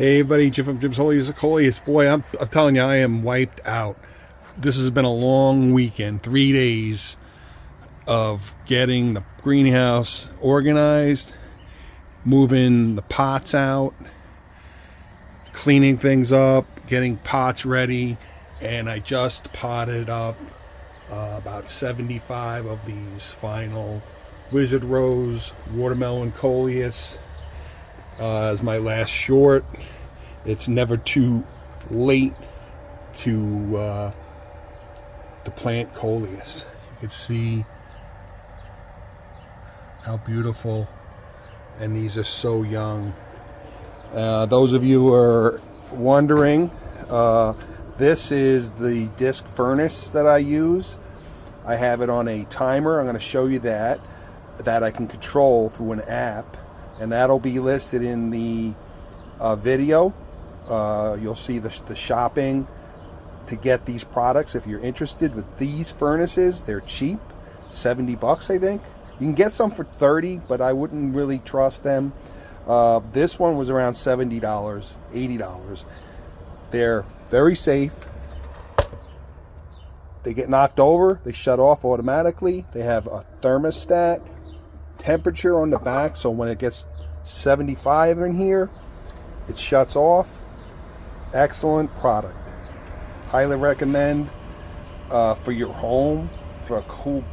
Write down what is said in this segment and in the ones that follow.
Hey buddy, Jim from Jim's Coleus. Boy, I'm telling you, I am wiped out. This has been a long weekend, 3 days of getting the greenhouse organized, moving the pots out, cleaning things up, getting pots ready, and I just potted up about 75 of these final Wizard Rose Watermelon Coleus as my last short. It's never too late to plant Coleus. You can see how beautiful, and these are so young. Those of you who are wondering, this is the disc furnace that I use. I have it on a timer. I'm going to show you that I can control through an app, and that'll be listed in the video. You'll see the shopping to get these products if you're interested. With these furnaces, they're cheap, 70 bucks I think. You can get some for 30, but I wouldn't really trust them. This one was around $70, $80. They're very safe. They get knocked over, they shut off automatically. They have a thermostat temperature on the back, so when it gets 75 in here, it shuts off. Excellent product. Highly recommend for your home, for a cool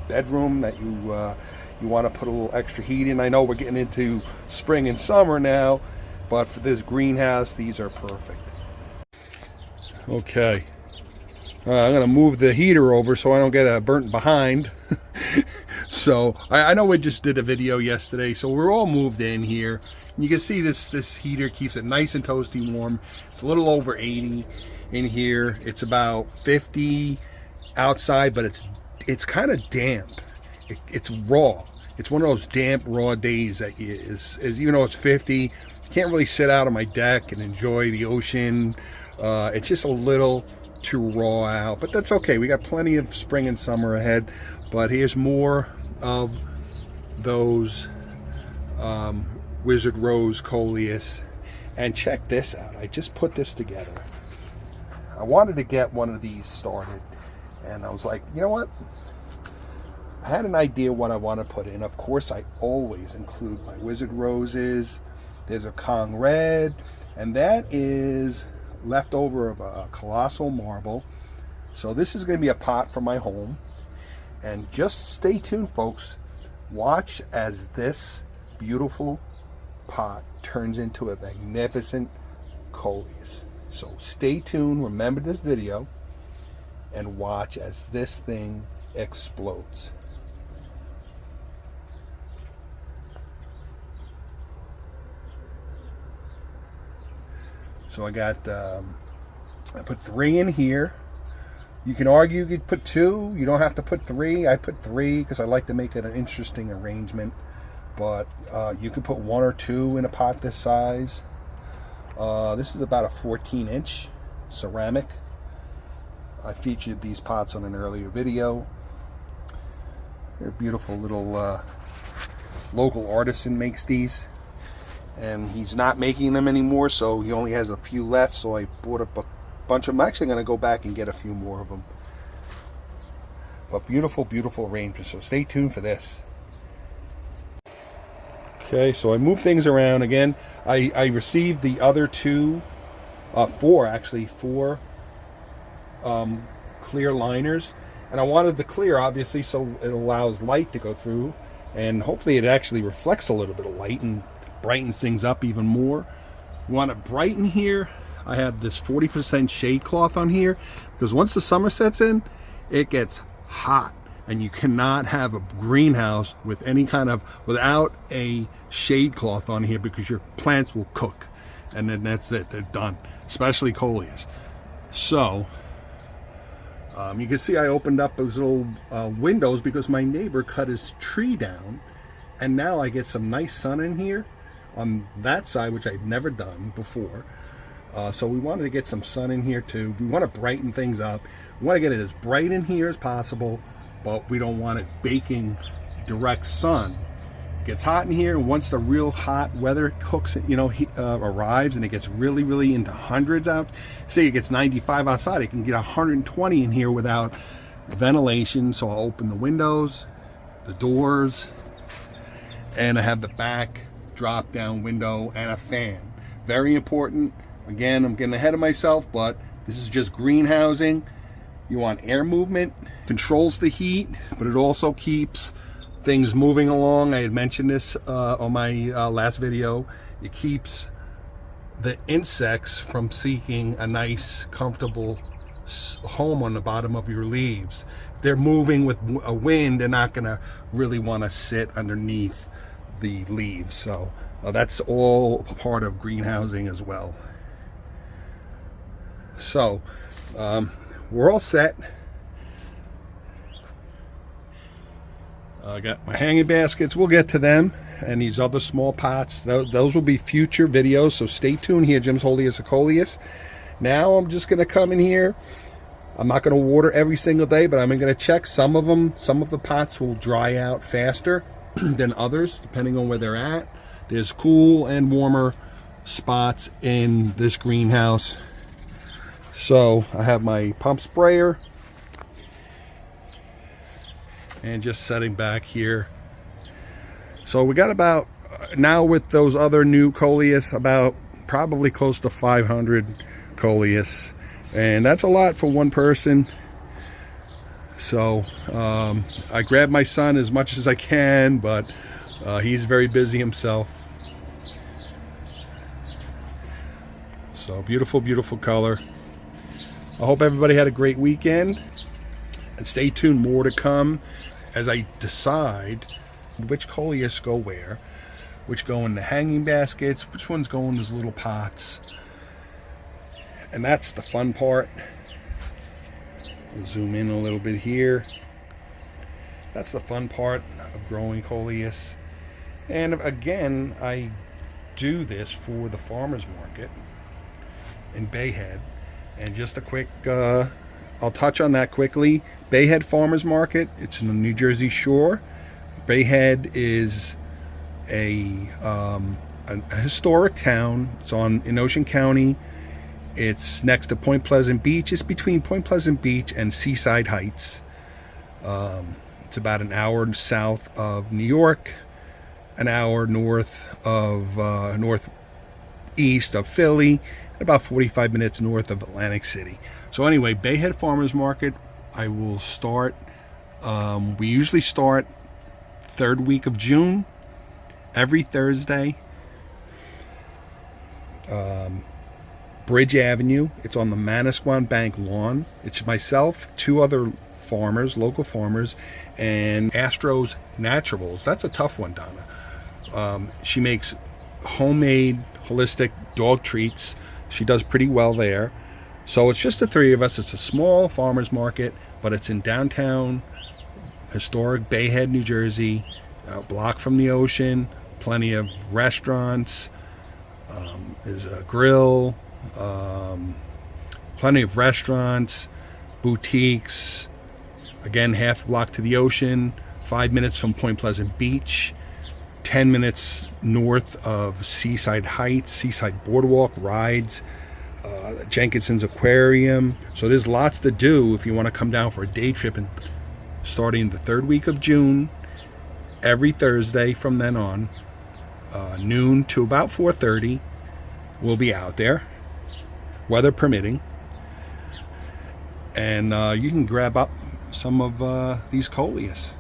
bedroom that you want to put a little extra heat in. I know we're getting into spring and summer now, but for this greenhouse, these are perfect. Okay. I'm going to move the heater over so I don't get burnt behind. So I know we just did a video yesterday, so we're all moved in here. You can see this heater keeps it nice and toasty warm. It's a little over 80 in here. It's about 50 outside, but it's kind of damp. It's raw. It's one of those damp, raw days that is even though it's 50, you can't really sit out on my deck and enjoy the ocean. It's just a little too raw out, but that's okay. We got plenty of spring and summer ahead. But here's more of those Wizard Rose Coleus, and check this out. I just put this together. I wanted to get one of these started, and I was like, you know what, I had an idea what I want to put in. Of course, I always include my Wizard Roses. There's a Kong Red, and that is leftover of a colossal marble. So this is going to be a pot for my home, and just stay tuned, folks. Watch as this beautiful pot turns into a magnificent Coleus. So stay tuned, remember this video, and watch as this thing explodes. So I put 3 in here. You can argue you could put 2. You don't have to put 3. I put 3 because I like to make it an interesting arrangement. But you could put 1 or 2 in a pot this size. This is about a 14-inch ceramic. I featured these pots on an earlier video. They're beautiful little local artisan makes these. And he's not making them anymore, so he only has a few left, so I bought up a bunch of them. I'm actually going to go back and get a few more of them. But beautiful, beautiful arrangement, so stay tuned for this. Okay, so I moved things around again. I received the other 4 clear liners, and I wanted the clear, obviously, so it allows light to go through, and hopefully it actually reflects a little bit of light and brightens things up even more. You want to brighten here. I have this 40% shade cloth on here because once the summer sets in, it gets hot, and you cannot have a greenhouse with without a shade cloth on here because your plants will cook, and then that's it. They're done, especially Coleus. So you can see I opened up those little windows because my neighbor cut his tree down, and now I get some nice sun in here on that side, which I've never done before. So we wanted to get some sun in here too. We want to brighten things up. We want to get it as bright in here as possible, but we don't want it baking direct sun gets hot in here. Once the real hot weather cooks, arrives, and it gets really, really into hundreds out, say it gets 95 outside, it can get 120 in here without ventilation. So I'll open the windows, the doors, and I have the back drop down window and a fan. Very important. Again, I'm getting ahead of myself, but this is just greenhousing. You want air movement, controls the heat, but it also keeps things moving along. I had mentioned this on my last video. It keeps the insects from seeking a nice, comfortable home on the bottom of your leaves. If they're moving with a wind, they're not gonna really wanna sit underneath the leaves. So that's all part of greenhousing as well. So we're all set. I got my hanging baskets. We'll get to them, and these other small pots. Those will be future videos, so stay tuned here. Jim's Coleus of Coleus. Now I'm just going to come in here. I'm not going to water every single day, but I'm going to check some of them. Some of the pots will dry out faster than others, depending on where they're at. There's cool and warmer spots in this greenhouse. So I have my pump sprayer, and just setting back here. So we got about, now with those other new Coleus, about probably close to 500 Coleus, and that's a lot for one person. So I grab my son as much as I can, but he's very busy himself. So beautiful, beautiful color. I hope everybody had a great weekend, and stay tuned, more to come as I decide which Coleus go where, which go in the hanging baskets, which ones go in those little pots. And that's the fun part. We'll zoom in a little bit here. That's the fun part of growing Coleus. And again, I do this for the farmers market in Bayhead. And just a quick, I'll touch on that quickly. Bayhead Farmers Market, it's in the New Jersey shore. Bayhead is a historic town. It's in Ocean County. It's next to Point Pleasant Beach. It's between Point Pleasant Beach and Seaside Heights. It's about an hour south of New York, an hour northeast of Philly, about 45 minutes north of Atlantic City. So anyway, Bayhead Farmers Market, I will start, we usually start third week of June, every Thursday. Bridge Avenue, it's on the Manasquan Bank lawn. It's myself, two other farmers, local farmers, and Astro's Naturals. That's a tough one, Donna. She makes homemade, holistic dog treats. She does pretty well there. So it's just the three of us. It's a small farmers market, but it's in downtown historic Bayhead, New Jersey, a block from the ocean. Plenty of restaurants. There's a grill. Plenty of restaurants, boutiques. Again, half a block to the ocean, 5 minutes from Point Pleasant Beach, 10 minutes north of Seaside Heights, Seaside Boardwalk, rides, Jenkinson's Aquarium. So there's lots to do if you want to come down for a day trip. And starting the third week of June, every Thursday from then on, noon to about 4:30, we'll be out there, weather permitting. And you can grab up some of these Coleus.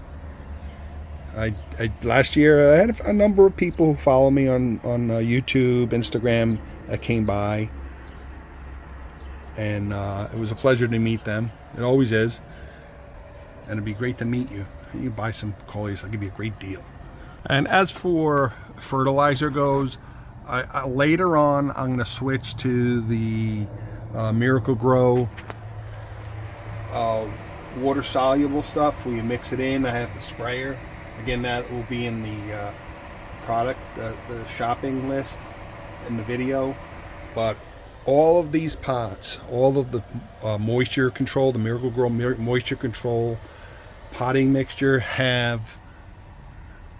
Last year I had a number of people who follow me on YouTube, Instagram that came by, and it was a pleasure to meet them. It always is, and it'd be great to meet you. You buy some Coleus, I'll give you a great deal. And as for fertilizer goes, later on I'm going to switch to the Miracle Grow water soluble stuff where you mix it in. I have the sprayer. Again, that will be in the product, the shopping list in the video. But all of these pots, all of the moisture control, the Miracle Grow moisture control potting mixture, have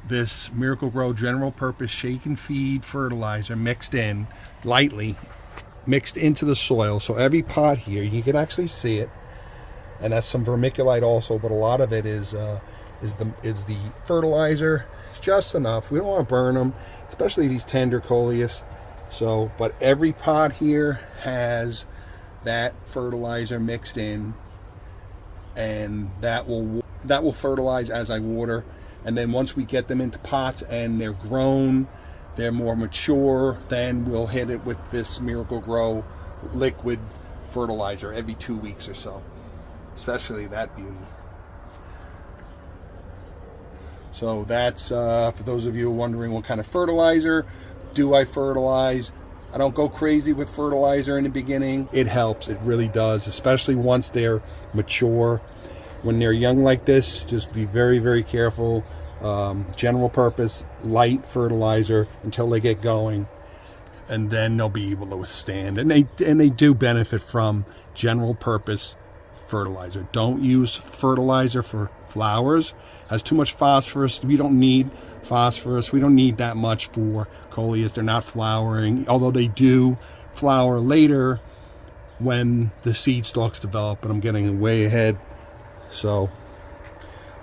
this Miracle Grow general purpose shake and feed fertilizer mixed in lightly, mixed into the soil. So every pot here, you can actually see it, and that's some vermiculite also, but a lot of it is the fertilizer. It's just enough. We don't want to burn them, especially these tender Coleus. So, but every pot here has that fertilizer mixed in, and that will fertilize as I water. And then once we get them into pots and they're grown, they're more mature, then we'll hit it with this Miracle Grow liquid fertilizer every 2 weeks or so, especially that beauty. So that's for those of you wondering what kind of fertilizer do I fertilize. I don't go crazy with fertilizer in the beginning. It helps, it really does, especially once they're mature. When they're young like this, just be very, very careful. General purpose, light fertilizer until they get going, and then they'll be able to withstand. And they do benefit from general purpose fertilizer. Don't use fertilizer for flowers. Has too much phosphorus. We don't need phosphorus. We don't need that much for Coleus. They're not flowering, although they do flower later when the seed stalks develop, and I'm getting way ahead. So,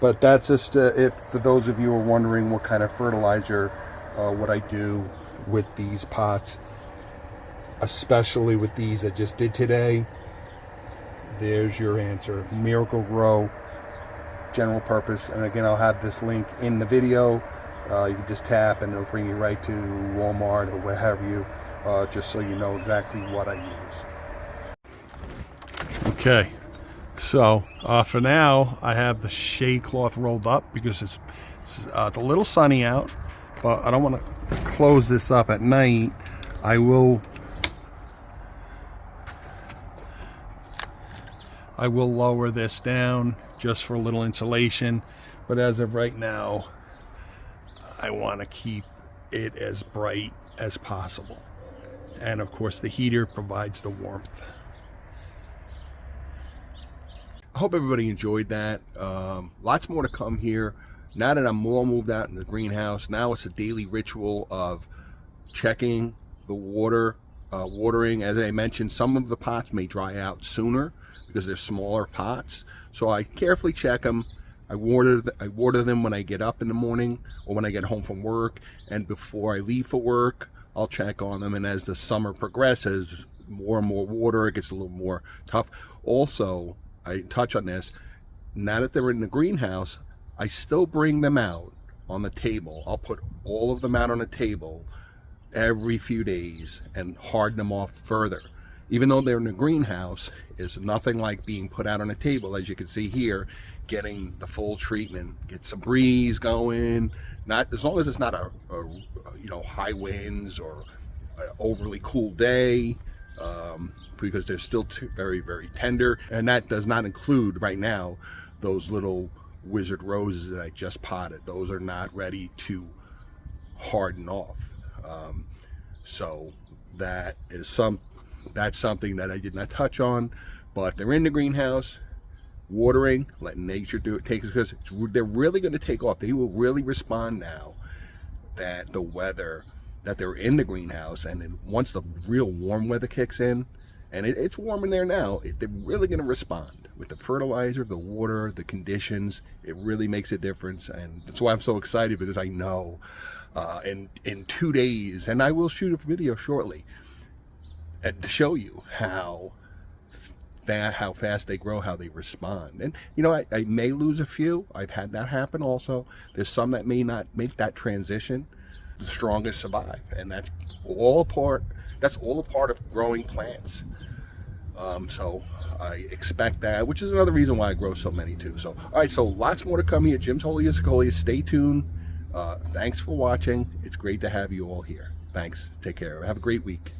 but that's just if for those of you who are wondering what kind of fertilizer what I do with these pots, especially with these I just did today, there's your answer. Miracle Grow general purpose. And again, I'll have this link in the video. You can just tap and it'll bring you right to Walmart or wherever you, just so you know exactly what I use. Okay, so for now I have the shade cloth rolled up because it's a little sunny out, but I don't want to close this up at night. I will lower this down just for a little insulation, but as of right now I want to keep it as bright as possible, and of course the heater provides the warmth. I hope everybody enjoyed that. Lots more to come here. Now that I'm more moved out in the greenhouse, now it's a daily ritual of checking the water, watering. As I mentioned, some of the pots may dry out sooner because they're smaller pots, so I carefully check them. I water them when I get up in the morning or when I get home from work, and before I leave for work I'll check on them. And as the summer progresses, more and more water, it gets a little more tough. Also, I touch on this, now that they're in the greenhouse, I still bring them out on the table. I'll put all of them out on the table every few days and harden them off further. Even though they're in the greenhouse, it's nothing like being put out on a table, as you can see here, getting the full treatment. Get some breeze going, not as long as it's not a high winds or overly cool day, because they're still very, very tender. And that does not include right now those little wizard roses that I just potted. Those are not ready to harden off. So that's something that I did not touch on, but they're in the greenhouse, watering, letting nature do it, because they're really going to take off. They will really respond now that the weather, that they're in the greenhouse, and then once the real warm weather kicks in, and it's warm in there now, they're really going to respond with the fertilizer, the water, the conditions. It really makes a difference, and that's why I'm so excited, because I know in 2 days, and I will shoot a video shortly and to show you how fast they grow, how they respond. And I may lose a few. I've had that happen also. There's some that may not make that transition. The strongest survive, and that's all a part of growing plants. So I expect that, which is another reason why I grow so many too. So all right, so lots more to come here. Jim's Holiest Coleus. Stay tuned. Thanks for watching. It's great to have you all here. Thanks. Take care. Have a great week.